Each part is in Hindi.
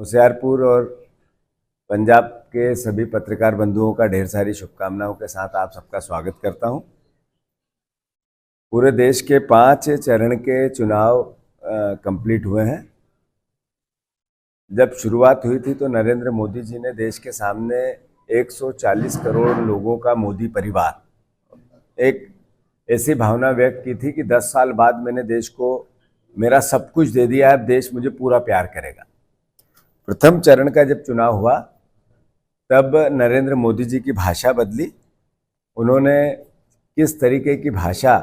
होशियारपुर और पंजाब के सभी पत्रकार बंधुओं का ढेर सारी शुभकामनाओं के साथ आप सबका स्वागत करता हूं। पूरे देश के 5 चरण के चुनाव कंप्लीट हुए हैं। जब शुरुआत हुई थी तो नरेंद्र मोदी जी ने देश के सामने 140 करोड़ लोगों का मोदी परिवार, एक ऐसी भावना व्यक्त की थी कि 10 साल बाद मैंने देश को मेरा सब कुछ दे दिया है, अब देश मुझे पूरा प्यार करेगा। प्रथम चरण का जब चुनाव हुआ तब नरेंद्र मोदी जी की भाषा बदली। उन्होंने किस तरीके की भाषा,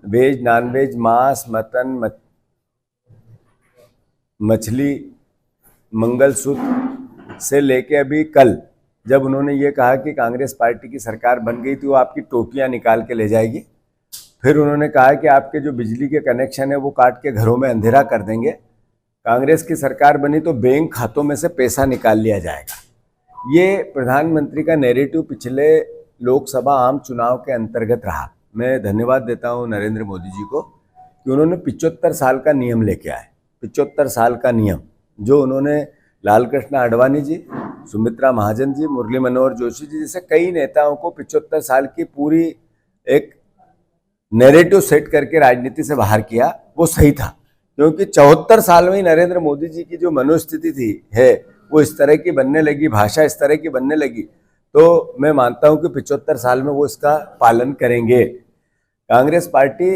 वेज, नॉन वेज, मांस, मटन, मछली, मंगलसूत्र से लेके अभी कल जब उन्होंने ये कहा कि कांग्रेस पार्टी की सरकार बन गई तो वो आपकी टोपियां निकाल के ले जाएगी। फिर उन्होंने कहा कि आपके जो बिजली के कनेक्शन है वो काट के घरों में अंधेरा कर देंगे। कांग्रेस की सरकार बनी तो बैंक खातों में से पैसा निकाल लिया जाएगा। ये प्रधानमंत्री का नैरेटिव पिछले लोकसभा आम चुनाव के अंतर्गत रहा। मैं धन्यवाद देता हूं नरेंद्र मोदी जी को कि उन्होंने 75 साल का नियम लेके आए। 75 साल का नियम जो उन्होंने लालकृष्ण आडवाणी जी, सुमित्रा महाजन जी, मुरली मनोहर जोशी जी जैसे कई नेताओं को 75 साल की पूरी एक नैरेटिव सेट करके राजनीति से बाहर किया, वो सही था। क्योंकि 74 साल में ही नरेंद्र मोदी जी की जो मनोस्थिति थी है वो इस तरह की बनने लगी, भाषा इस तरह की बनने लगी, तो मैं मानता हूं कि 75 साल में वो इसका पालन करेंगे। कांग्रेस पार्टी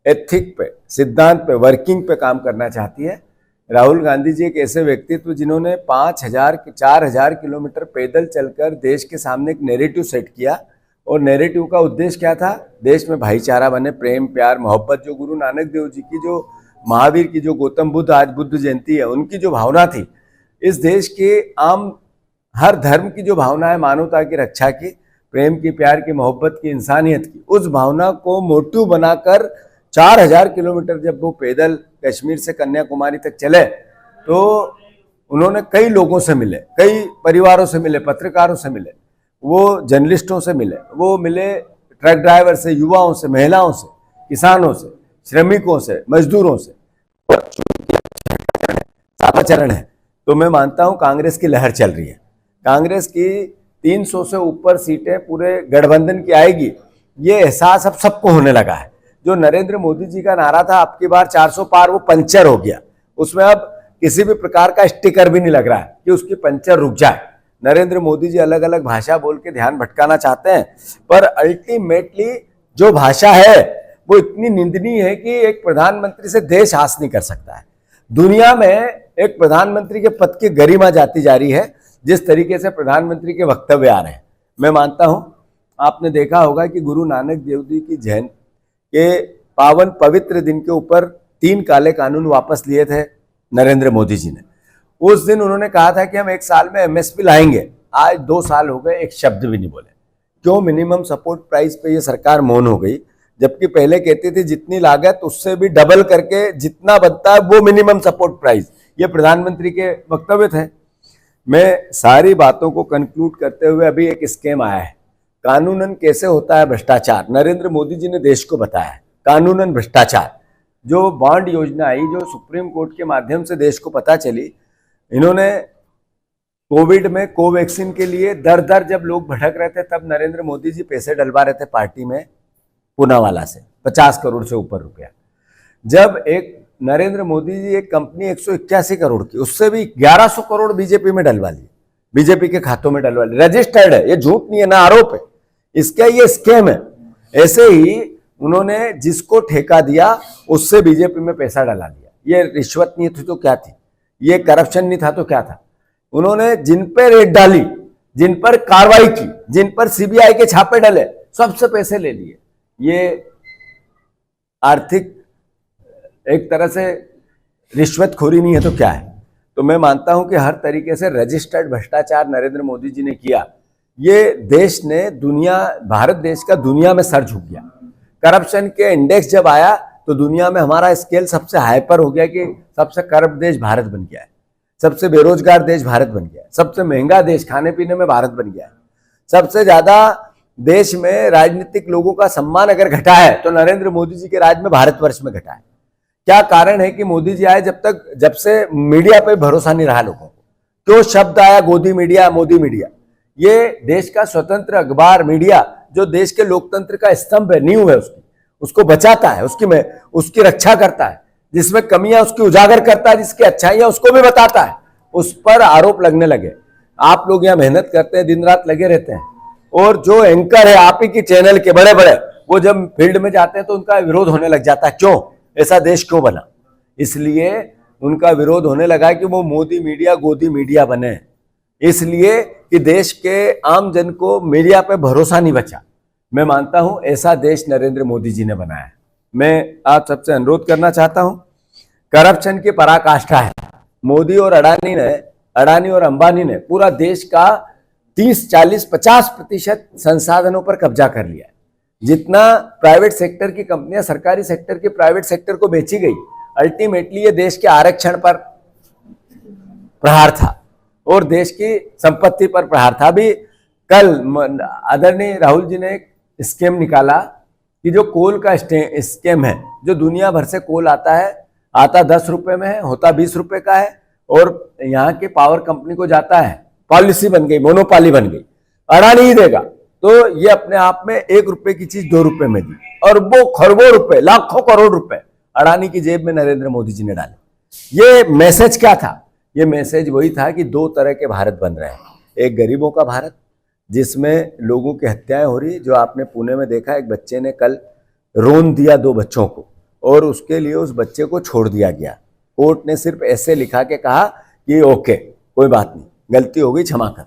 एथिक पे, सिद्धांत पे, वर्किंग पे काम करना चाहती है। राहुल गांधी जी एक ऐसे व्यक्तित्व जिन्होंने 4,000 किलोमीटर पैदल चलकर देश के सामने एक नैरेटिव सेट किया, और नैरेटिव का उद्देश्य क्या था? देश में भाईचारा बने, प्रेम, प्यार, मोहब्बत। जो गुरु नानक देव जी की, जो महावीर की, जो गौतम बुद्ध, आज बुद्ध जयंती है, उनकी जो भावना थी, इस देश के आम हर धर्म की जो भावना है, मानवता की रक्षा की, प्रेम की, प्यार की, मोहब्बत की, इंसानियत की, उस भावना को मोटिव बनाकर 4,000 किलोमीटर जब वो पैदल कश्मीर से कन्याकुमारी तक चले तो उन्होंने कई लोगों से मिले, कई परिवारों से मिले, पत्रकारों से मिले, वो जर्नलिस्टों से मिले, वो मिले ट्रक ड्राइवर से, युवाओं से, महिलाओं से, किसानों से, श्रमिकों से, मजदूरों से। सातवां चरण है तो मैं मानता हूं कांग्रेस की लहर चल रही है। कांग्रेस की 300 से ऊपर सीटें पूरे गठबंधन की आएगी, ये एहसास अब सबको होने लगा है। जो नरेंद्र मोदी जी का नारा था आपकी बार 400 पार, वो पंचर हो गया। उसमें अब किसी भी प्रकार का स्टिकर भी नहीं लग रहा है कि उसकी पंचर रुक जाए। नरेंद्र मोदी जी अलग अलग भाषा बोल के ध्यान भटकाना चाहते हैं, पर अल्टीमेटली जो भाषा है वो इतनी निंदनीय है कि एक प्रधानमंत्री से देश आस नहीं कर सकता है। दुनिया में एक प्रधानमंत्री के पद की गरिमा जाती जा रही है जिस तरीके से प्रधानमंत्री के वक्तव्य आ रहे हैं। मैं मानता हूं आपने देखा होगा कि गुरु नानक देव जी की जयंती के पावन पवित्र दिन के ऊपर 3 काले कानून वापस लिए थे नरेंद्र मोदी जी ने। उस दिन उन्होंने कहा था कि हम 1 साल में एमएसपी लाएंगे। आज 2 साल हो गए, एक शब्द भी नहीं बोले। क्यों मिनिमम सपोर्ट प्राइस पे ये सरकार मौन हो गई? जबकि पहले कहती थी जितनी लागत उससे भी डबल करके जितना बनता है वो मिनिमम सपोर्ट प्राइस। ये प्रधानमंत्री के वक्तव्य थे। मैं सारी बातों को कंक्लूड करते हुए, अभी एक स्कैम आया है, कानूनन कैसे होता है भ्रष्टाचार, नरेंद्र मोदी जी ने देश को बताया है। कानूनन भ्रष्टाचार, जो बॉन्ड योजना आई, जो सुप्रीम कोर्ट के माध्यम से देश को पता चली, इन्होंने कोविड में कोवैक्सीन के लिए दर दर जब लोग भटक रहे थे तब नरेंद्र मोदी जी पैसे डलवा रहे थे पार्टी में पूनावाला से 50 करोड़ से ऊपर रुपया। जब एक नरेंद्र मोदी जी एक कंपनी 181 करोड़ की, उससे भी 1100 करोड़ बीजेपी में डलवा ली, बीजेपी के खातों में डलवा ली। रजिस्टर्ड है, ये झूठ नहीं है ना आरोप है, इसका ये स्कैम है। ऐसे ही उन्होंने जिसको ठेका दिया उससे बीजेपी में पैसा डला दिया। ये रिश्वत नहीं थी तो क्या थी? ये करप्शन नहीं था तो क्या था? उन्होंने जिन पर रेड डाली, जिन पर कार्रवाई की, जिन पर सीबीआई के छापे डले, सबसे पैसे ले लिए। ये आर्थिक एक तरह से रिश्वतखोरी नहीं है तो क्या है? तो मैं मानता हूं कि हर तरीके से रजिस्टर्ड भ्रष्टाचार नरेंद्र मोदी जी ने किया। ये देश ने, दुनिया, भारत देश का दुनिया में सर झुक गया। करप्शन के इंडेक्स जब आया तो दुनिया में हमारा स्केल सबसे हाइपर हो गया कि सबसे करप्ट देश भारत बन गया है, सबसे बेरोजगार देश भारत बन गया है, सबसे महंगा देश खाने पीने में भारत बन गया है, सबसे ज्यादा देश में राजनीतिक लोगों का सम्मान अगर घटा है तो नरेंद्र मोदी जी के राज में भारतवर्ष में घटा है। क्या कारण है कि मोदी जी आए जब से मीडिया पे भरोसा नहीं रहा लोगों को। क्यों शब्द आया गोदी मीडिया, मोदी मीडिया? ये देश का स्वतंत्र अखबार मीडिया जो देश के लोकतंत्र का स्तंभ है, नींव है उसको बचाता है, उसकी रक्षा करता है, जिसमें कमियां उसकी उजागर करता है, जिसकी अच्छाइयां उसको भी बताता है, उस पर आरोप लगने लगे। आप लोग यहाँ मेहनत करते हैं, दिन रात लगे रहते हैं, और जो एंकर है आप ही की चैनल के बड़े बड़े, वो जब फील्ड में जाते हैं तो उनका विरोध होने लग जाता है। क्यों? ऐसा देश क्यों बना? इसलिए उनका विरोध होने लगा कि वो मोदी मीडिया गोदी मीडिया बने, इसलिए कि देश के आम जन को मीडिया पे भरोसा नहीं बचा। मैं मानता हूं ऐसा देश नरेंद्र मोदी जी ने बनाया है। मैं आप सबसे अनुरोध करना चाहता हूं, करप्शन की पराकाष्ठा है। मोदी और अडानी और अंबानी ने पूरा देश का 30, 40, 50% संसाधनों पर कब्जा कर लिया है। जितना प्राइवेट सेक्टर की कंपनियां सरकारी सेक्टर के प्राइवेट सेक्टर को बेची गई, अल्टीमेटली ये देश के आरक्षण पर प्रहार था और देश की संपत्ति पर प्रहार था। अभी कल आदरणीय राहुल जी ने एक स्कीम निकाला कि जो कोल का स्कीम है, जो दुनिया भर से कोल आता 10 रुपए में है, होता 20 रुपए का है, और यहाँ के पावर कंपनी को जाता है, पॉलिसी बन गई, मोनोपाली बन गई, अडानी ही देगा। तो ये अपने आप में 1 रुपए की चीज 2 रुपए में दी, अरबों खरबों रुपए, लाखों करोड़ रुपए अडानी की जेब में नरेंद्र मोदी जी ने डाले। ये मैसेज क्या था? ये मैसेज वही था कि 2 तरह के भारत बन रहे हैं। एक गरीबों का भारत जिसमें लोगों की हत्याएं हो रही, जो आपने पुणे में देखा, एक बच्चे ने कल रोन दिया 2 बच्चों को, और उसके लिए उस बच्चे को छोड़ दिया गया। कोर्ट ने सिर्फ ऐसे लिखा के कहा कि ओके, कोई बात नहीं, गलती हो गई, क्षमा कर।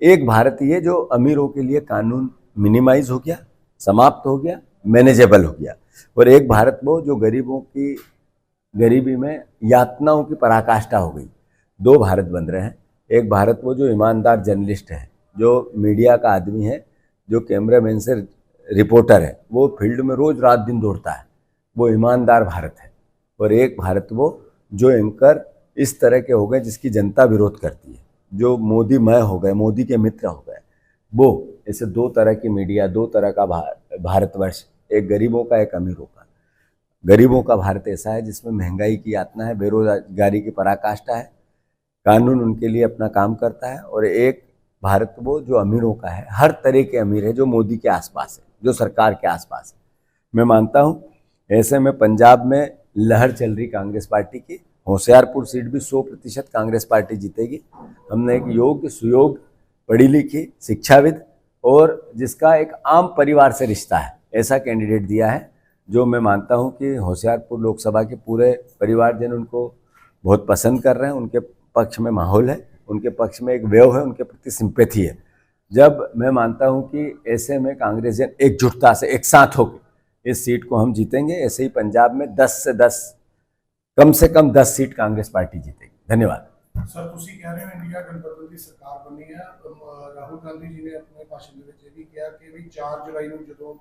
एक भारतीय जो अमीरों के लिए कानून मिनिमाइज हो गया, समाप्त हो गया, मैनेजेबल हो गया, और एक भारत वो जो गरीबों की गरीबी में यातनाओं की पराकाष्ठा हो गई। 2 भारत बन रहे हैं। एक भारत वो जो ईमानदार जर्नलिस्ट है, जो मीडिया का आदमी है, जो कैमरामैन से रिपोर्टर है, वो फील्ड में रोज रात दिन दौड़ता है, वो ईमानदार भारत है। और एक भारत वो जो एंकर इस तरह के हो गए जिसकी जनता विरोध करती है, जो मोदी मय हो गए, मोदी के मित्र हो गए, वो ऐसे 2 तरह की मीडिया, 2 तरह का भारतवर्ष, एक गरीबों का, एक अमीरों का। गरीबों का भारत ऐसा है जिसमें महंगाई की यातना है, बेरोजगारी की पराकाष्ठा है, कानून उनके लिए अपना काम करता है। और एक भारत वो जो अमीरों का है, हर तरह के अमीर है, जो मोदी के आसपास है, जो सरकार के आसपास है। मैं मानता हूँ ऐसे में पंजाब में लहर चल रही कांग्रेस पार्टी की, होशियारपुर सीट भी 100% कांग्रेस पार्टी जीतेगी। हमने एक योग्य, सुयोग्य, पढ़ी लिखी, शिक्षाविद और जिसका एक आम परिवार से रिश्ता है, ऐसा कैंडिडेट दिया है, जो मैं मानता हूं कि होशियारपुर लोकसभा के पूरे परिवारजन उनको बहुत पसंद कर रहे हैं। उनके पक्ष में माहौल है, उनके पक्ष में एक वेव है, उनके प्रति सिंपैथी है। जब मैं मानता हूं कि ऐसे में कांग्रेस जन एकजुटता से, एक साथ होकर इस सीट को हम जीतेंगे। ऐसे ही पंजाब में 10 से कम 10 सीट कांग्रेस पार्टी जीतेगी। धन्यवाद। सर, ਤੁਸੀਂ कह रहे हो इंडिया गठबंधन की सरकार बनी है। राहुल गांधी जी ने अपने भाषण में भी किया कि भी 4 जुलाई ਨੂੰ ਜਦੋਂ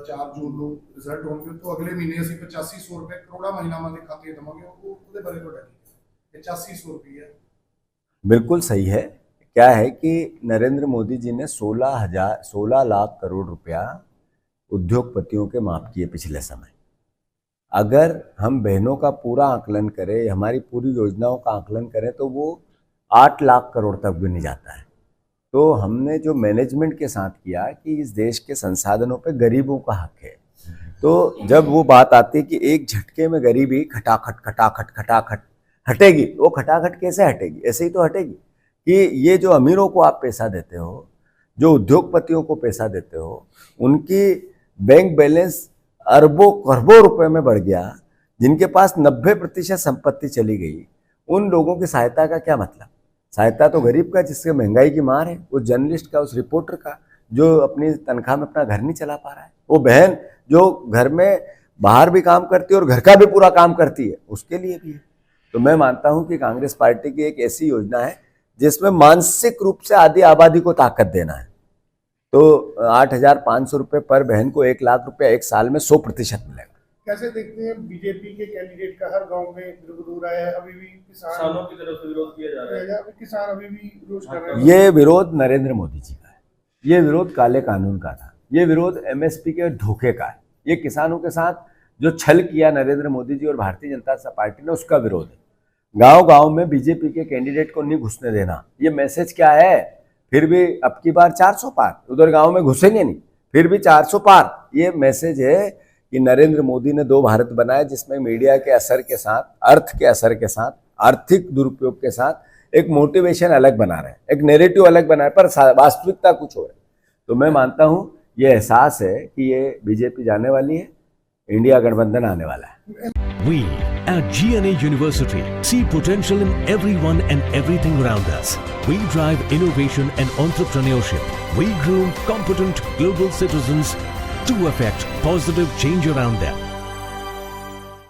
4 ਜੂਨ ਨੂੰ ਰਿਜ਼ਲਟ ਹੋਣਗੇ तो अगले महीने ਅਸੀਂ 8500 रुपए ਕਰੋੜਾਂ ਮਹਿਲਾਵਾਂ ਦੇ ਖਾਤੇ ਦੇਵਾਂਗੇ। ਉਹਦੇ ਬਾਰੇ ਤੁਹਾਡਾ ਕੀ? 8500 रुपए बिल्कुल सही है। क्या है कि नरेंद्र मोदी जी ने 16 लाख करोड़ रुपया उद्योगपतियों के माफ किए पिछले समय। अगर हम बहनों का पूरा आकलन करें, हमारी पूरी योजनाओं का आकलन करें, तो वो 8 लाख करोड़ तक भी नहीं जाता है। तो हमने जो मैनेजमेंट के साथ किया कि इस देश के संसाधनों पे गरीबों का हक है, तो जब वो बात आती है कि एक झटके में गरीबी खटाखट हटेगी, वो खटाखट कैसे हटेगी? ऐसे ही तो हटेगी कि ये जो अमीरों को आप पैसा देते हो, जो उद्योगपतियों को पैसा देते हो, उनकी बैंक बैलेंस अरबों खरबों रुपए में बढ़ गया, जिनके पास 90% संपत्ति चली गई, उन लोगों की सहायता का क्या मतलब? सहायता तो गरीब का, जिससे महंगाई की मार है, उस जर्नलिस्ट का, उस रिपोर्टर का, जो अपनी तनख्वाह में अपना घर नहीं चला पा रहा है, वो बहन जो घर में बाहर भी काम करती है और घर का भी पूरा काम करती है, उसके लिए भी है। तो मैं मानता हूं कि कांग्रेस पार्टी की एक ऐसी योजना है जिसमें मानसिक रूप से आधी आबादी को ताकत देना है। तो 8,500 रुपये पर बहन को 1 लाख रुपया 1 साल में 100% मिलेगा। कैसे देखते हैं बीजेपी के कैंडिडेट का हर गांव में विरोध हो रहा है? अभी भी किसानों की तरफ से विरोध किया जा रहा है, किसान अभी भी विरोध कर रहे हैं। ये विरोध नरेंद्र मोदी जी का है, ये विरोध काले कानून का था, ये विरोध MSP के धोखे का है। ये किसानों के साथ जो छल किया नरेंद्र मोदी जी और भारतीय जनता पार्टी ने, उसका विरोध है। गांव गांव में बीजेपी के कैंडिडेट को नहीं घुसने देना, ये मैसेज क्या है? फिर भी अब की बार 400 पार, उधर गांव में घुसेंगे नहीं, फिर भी 400 पार, ये मैसेज है कि नरेंद्र मोदी ने 2 भारत बनाया, जिसमें मीडिया के असर के साथ, अर्थ के असर के साथ, आर्थिक दुरुपयोग के साथ एक मोटिवेशन अलग बना रहे हैं, एक नैरेटिव अलग बना रहे हैं, पर वास्तविकता कुछ और है। तो मैं मानता हूं ये एहसास है कि ये बीजेपी जाने वाली है, इंडिया गठबंधन आने वाला है। We at GNA University see potential in everyone and everything around us. We drive innovation and entrepreneurship. We groom competent global citizens to affect positive change around them.